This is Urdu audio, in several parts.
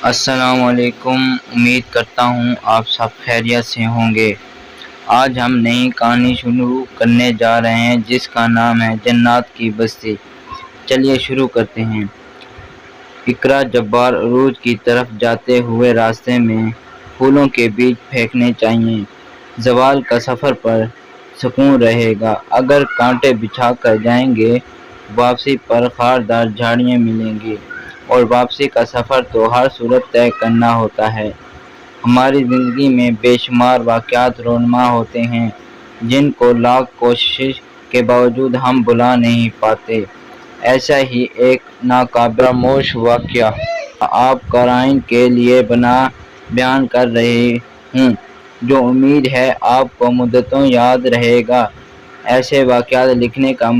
السلام علیکم۔ امید کرتا ہوں آپ سب خیریت سے ہوں گے۔ آج ہم نئی کہانی شروع کرنے جا رہے ہیں جس کا نام ہے جنات کی بستی۔ چلیے شروع کرتے ہیں۔ اقرا جبار عروج کی طرف جاتے ہوئے راستے میں پھولوں کے بیج پھینکنے چاہیے۔ زوال کا سفر پر سکون رہے گا۔ اگر کانٹے بچھا کر جائیں گے واپسی پر خاردار جھاڑیاں ملیں گی، اور واپسی کا سفر تو ہر صورت طے کرنا ہوتا ہے۔ ہماری زندگی میں بے شمار واقعات رونما ہوتے ہیں جن کو لاکھ کوشش کے باوجود ہم بھلا نہیں پاتے۔ ایسا ہی ایک ناقابل فراموش واقعہ آپ قارئین کے لیے بیان کر رہی ہوں، جو امید ہے آپ کو مدتوں یاد رہے گا۔ ایسے واقعات لکھنے کا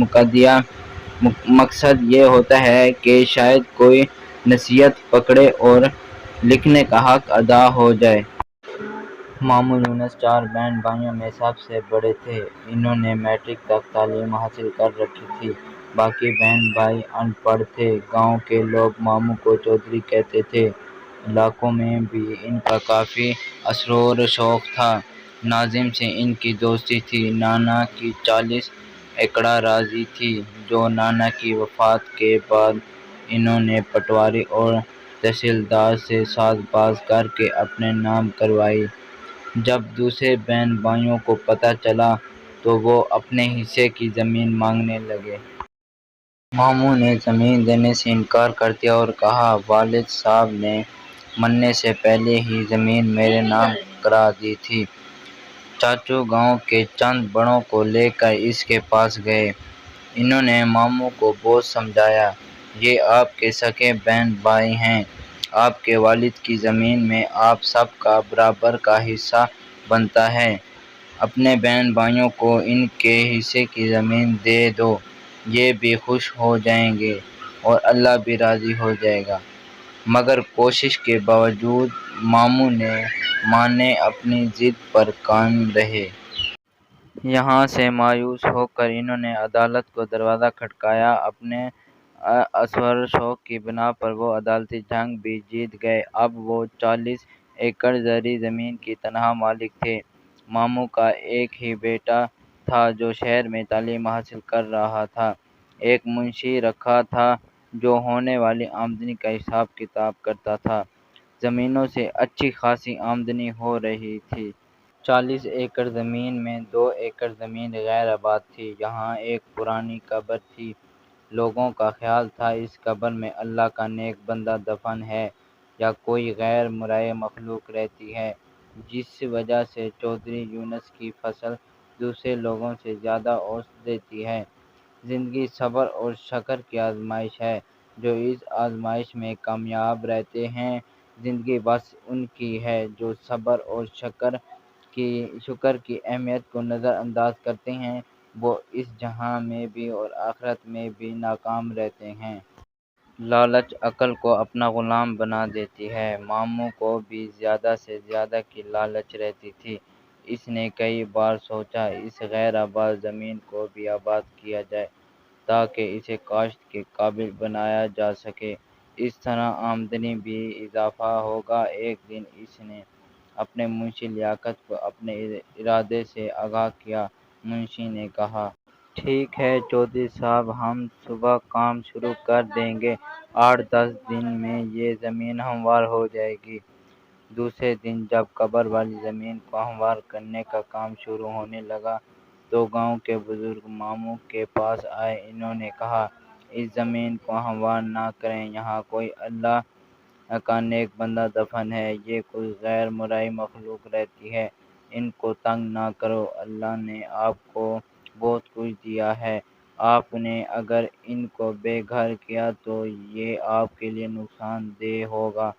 مقصد یہ ہوتا ہے کہ شاید کوئی نصیحت پکڑے اور لکھنے کا حق ادا ہو جائے۔ ماموں یونس 4 بہن بھائیوں میں سب سے بڑے تھے۔ انہوں نے میٹرک تک تعلیم حاصل کر رکھی تھی۔ باقی بہن بھائی ان پڑھ تھے۔ گاؤں کے لوگ ماموں کو چودھری کہتے تھے۔ علاقوں میں بھی ان کا کافی اثر و رسوخ تھا۔ ناظم سے ان کی دوستی تھی۔ نانا کی 40 ایکڑ اراضی تھی جو نانا کی وفات کے بعد انہوں نے پٹواری اور تحصیلدار سے ساز باز کر کے اپنے نام کروائی۔ جب دوسرے بہن بھائیوں کو پتہ چلا تو وہ اپنے حصے کی زمین مانگنے لگے۔ ماموں نے زمین دینے سے انکار کر دیا اور کہا، والد صاحب نے مرنے سے پہلے ہی زمین میرے نام کرا دی تھی۔ چاچو گاؤں کے چند بڑوں کو لے کر اس کے پاس گئے۔ انہوں نے ماموں کو بہت سمجھایا، یہ آپ کے سگے بہن بھائی ہیں، آپ کے والد کی زمین میں آپ سب کا برابر کا حصہ بنتا ہے، اپنے بہن بھائیوں کو ان کے حصے کی زمین دے دو، یہ بھی خوش ہو جائیں گے اور اللہ بھی راضی ہو جائے گا۔ مگر کوشش کے باوجود ماموں نے مانے اپنی ضد پر قائم رہے۔ یہاں سے مایوس ہو کر انہوں نے عدالت کو دروازہ کھٹکایا۔ اپنے اثر و رسوخ کی بنا پر وہ عدالتی جنگ بھی جیت گئے۔ اب وہ 40 ایکڑ زرعی زمین کے تنہا مالک تھے۔ ماموں کا ایک ہی بیٹا تھا جو شہر میں تعلیم حاصل کر رہا تھا۔ ایک منشی رکھا تھا جو ہونے والی آمدنی کا حساب کتاب کرتا تھا۔ زمینوں سے اچھی خاصی آمدنی ہو رہی تھی۔ 40 ایکڑ زمین میں 2 ایکڑ زمین غیر آباد تھی۔ یہاں ایک پرانی قبر تھی۔ لوگوں کا خیال تھا اس قبر میں اللہ کا نیک بندہ دفن ہے یا کوئی غیر مرئی مخلوق رہتی ہے، جس وجہ سے چودھری یونس کی فصل دوسرے لوگوں سے زیادہ اوسط دیتی ہے۔ زندگی صبر اور شکر کی آزمائش ہے۔ جو اس آزمائش میں کامیاب رہتے ہیں، زندگی بس ان کی ہے جو صبر اور شکر کی اہمیت کو نظر انداز کرتے ہیں، وہ اس جہاں میں بھی اور آخرت میں بھی ناکام رہتے ہیں۔ لالچ عقل کو اپنا غلام بنا دیتی ہے۔ ماموں کو بھی زیادہ سے زیادہ کی لالچ رہتی تھی۔ اس نے کئی بار سوچا اس غیر آباد زمین کو بھی آباد کیا جائے تاکہ اسے کاشت کے قابل بنایا جا سکے۔ اس طرح آمدنی بھی اضافہ ہوگا۔ ایک دن اس نے اپنے منشی لیاقت کو اپنے ارادے سے آگاہ کیا۔ منشی نے کہا، ٹھیک ہے چودھری صاحب، ہم صبح کام شروع کر دیں گے۔ 8-10 دن میں یہ زمین ہموار ہو جائے گی۔ دوسرے دن جب قبر والی زمین کو ہموار کرنے کا کام شروع ہونے لگا تو گاؤں کے بزرگ ماموں کے پاس آئے۔ انہوں نے کہا، اس زمین کو ہموار نہ کریں، یہاں کوئی اللہ کا نیک بندہ دفن ہے، یہ کوئی غیر مرئی مخلوق رہتی ہے، ان کو تنگ نہ کرو۔ اللہ نے آپ کو بہت کچھ دیا ہے، آپ نے اگر ان کو بے گھر کیا تو یہ آپ کے لیے نقصان دہ ہوگا۔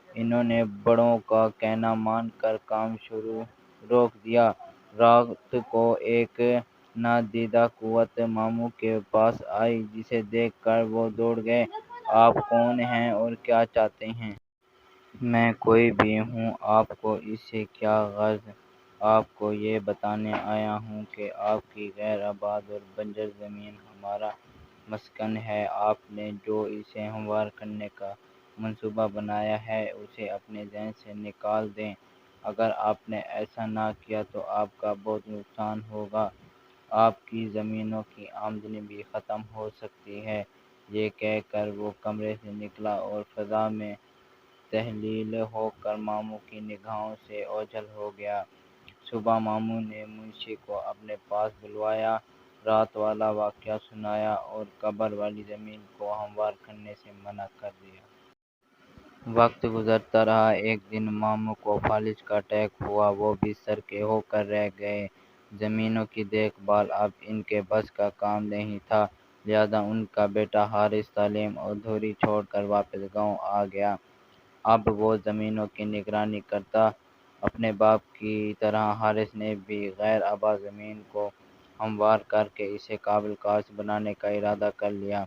انہوں نے بڑوں کا کہنا مان کر کام روک دیا۔ رات کو ایک نادیدہ قوت ماموں کے پاس آئی جسے دیکھ کر وہ دوڑ گئے۔ آپ کون ہیں اور کیا چاہتے ہیں؟ میں کوئی بھی ہوں، آپ کو اس سے کیا غرض؟ آپ کو یہ بتانے آیا ہوں کہ آپ کی غیر آباد اور بنجر زمین ہمارا مسکن ہے۔ آپ نے جو اسے ہموار کرنے کا منصوبہ بنایا ہے اسے اپنے ذہن سے نکال دیں۔ اگر آپ نے ایسا نہ کیا تو آپ کا بہت نقصان ہوگا، آپ کی زمینوں کی آمدنی بھی ختم ہو سکتی ہے۔ یہ کہہ کر وہ کمرے سے نکلا اور فضا میں تحلیل ہو کر ماموں کی نگاہوں سے اوجھل ہو گیا۔ صبح ماموں نے منشی کو اپنے پاس بلوایا، رات والا واقعہ سنایا اور قبر والی زمین کو ہموار کرنے سے منع کر دیا۔ وقت گزرتا رہا، ایک دن ماموں کو فالج کا اٹیک ہوا، وہ بھی سر کے ہو کر رہ گئے۔ زمینوں کی دیکھ بھال اب ان کے بس کا کام نہیں تھا، لہذا ان کا بیٹا حارث تعلیم ادھوری چھوڑ کر واپس گاؤں آ گیا۔ اب وہ زمینوں کی نگرانی کرتا۔ اپنے باپ کی طرح حارث نے بھی غیر آباد زمین کو ہموار کر کے اسے قابل کاشت بنانے کا ارادہ کر لیا۔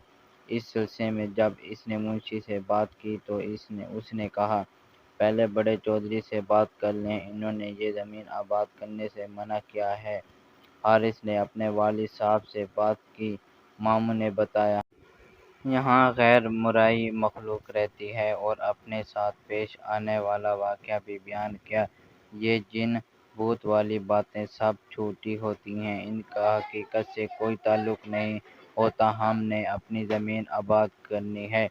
اس سلسلے میں جب اس نے منشی سے بات کی تو اس نے کہا، پہلے بڑے چودھری سے بات کر لیں، انہوں نے یہ زمین آباد کرنے سے منع کیا ہے۔ حارث نے اپنے والد صاحب سے بات کی۔ ماموں نے بتایا، یہاں غیر مرئی مخلوق رہتی ہے اور اپنے ساتھ پیش آنے والا واقعہ بھی بیان کیا۔ یہ جن بھوت والی باتیں سب جھوٹی ہوتی ہیں، ان کا حقیقت سے کوئی تعلق نہیں ہوتا۔ ہم نے اپنی زمین آباد کرنی ہے،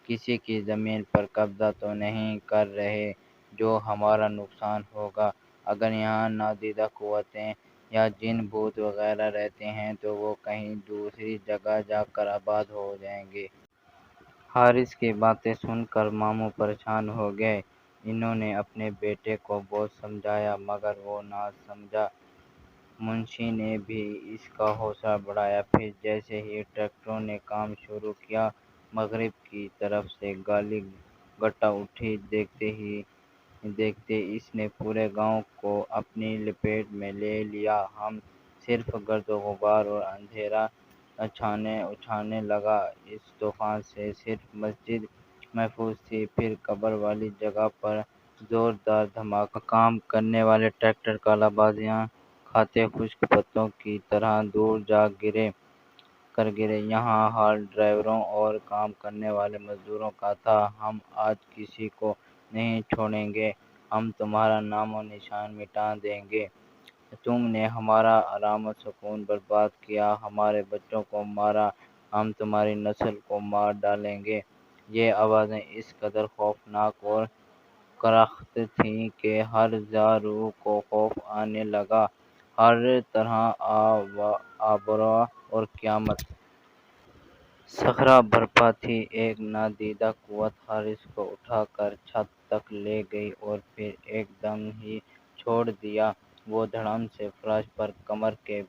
کسی کی زمین پر قبضہ تو نہیں کر رہے جو ہمارا نقصان ہوگا۔ اگر یہاں نادیدہ قوتیں یا جن بھوت وغیرہ رہتے ہیں تو وہ کہیں دوسری جگہ جا کر آباد ہو جائیں گے۔ حارث کی باتیں سن کر ماموں پریشان ہو گئے۔ انہوں نے اپنے بیٹے کو بہت سمجھایا مگر وہ نہ سمجھا۔ منشی نے بھی اس کا حوصلہ بڑھایا۔ پھر جیسے ہی ٹریکٹروں نے کام شروع کیا، مغرب کی طرف سے گالی گٹا اٹھی۔ دیکھتے اس نے پورے گاؤں کو اپنی لپیٹ میں لے لیا۔ ہم صرف گرد و غبار اور اندھیرا چھانے لگا۔ اس طوفان سے صرف مسجد محفوظ تھی۔ پھر قبر والی جگہ پر زوردار دھماکہ، کام کرنے والے ٹریکٹر کالا بازیاں کھاتے خشک پتوں کی طرح دور جا کر گرے۔ یہاں حال ڈرائیوروں اور کام کرنے والے مزدوروں کا تھا۔ ہم آج کسی کو نہیں چھوڑیں گے، ہم تمہارا نام و نشان مٹا دیں گے۔ تم نے ہمارا آرام و سکون برباد کیا، ہمارے بچوں کو مارا، ہم تمہاری نسل کو مار ڈالیں گے۔ یہ آوازیں اس قدر خوفناک اور کرخت تھیں کہ ہر زا روح کو خوف آنے لگا۔ ہر طرح آبرو اور قیامت صحرا برپا تھی۔ ایک نادیدہ قوت حارث کو اٹھا کر چھت تک لے گئی اور پھر ایک دم ہی چھوڑ دیا۔ وہ دھڑام سے فراش پر کمر کے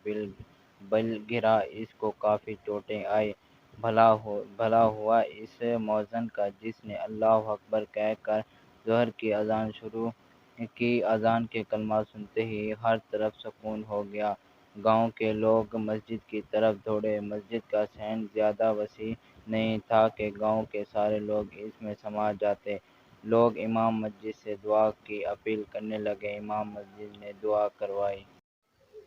بل گرا۔ اس کو کافی چوٹیں آئیں۔ بھلا ہوا اس مؤذن کا جس نے اللہ اکبر کہہ کر ظہر کی اذان شروع کی۔ اذان کے کلمات سنتے ہی ہر طرف سکون ہو گیا۔ گاؤں کے لوگ مسجد کی طرف دوڑے۔ مسجد کا صحن زیادہ وسیع نہیں تھا کہ گاؤں کے سارے لوگ اس میں سما جاتے۔ لوگ امام مسجد سے دعا کی اپیل کرنے لگے۔ امام مسجد نے دعا کروائی،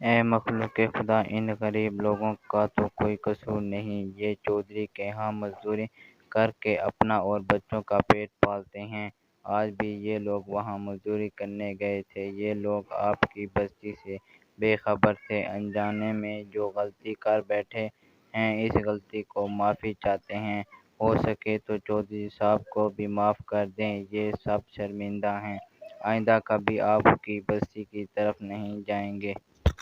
اے مخلوق خدا، ان غریب لوگوں کا تو کوئی قصور نہیں، یہ چودھری کے ہاں مزدوری کر کے اپنا اور بچوں کا پیٹ پالتے ہیں۔ آج بھی یہ لوگ وہاں مزدوری کرنے گئے تھے۔ یہ لوگ آپ کی بستی سے بے خبر تھے، انجانے میں جو غلطی کر بیٹھے ہیں اس غلطی کو معافی چاہتے ہیں۔ ہو سکے تو چودھری صاحب کو بھی معاف کر دیں، یہ سب شرمندہ ہیں، آئندہ کبھی آپ کی بستی کی طرف نہیں جائیں گے۔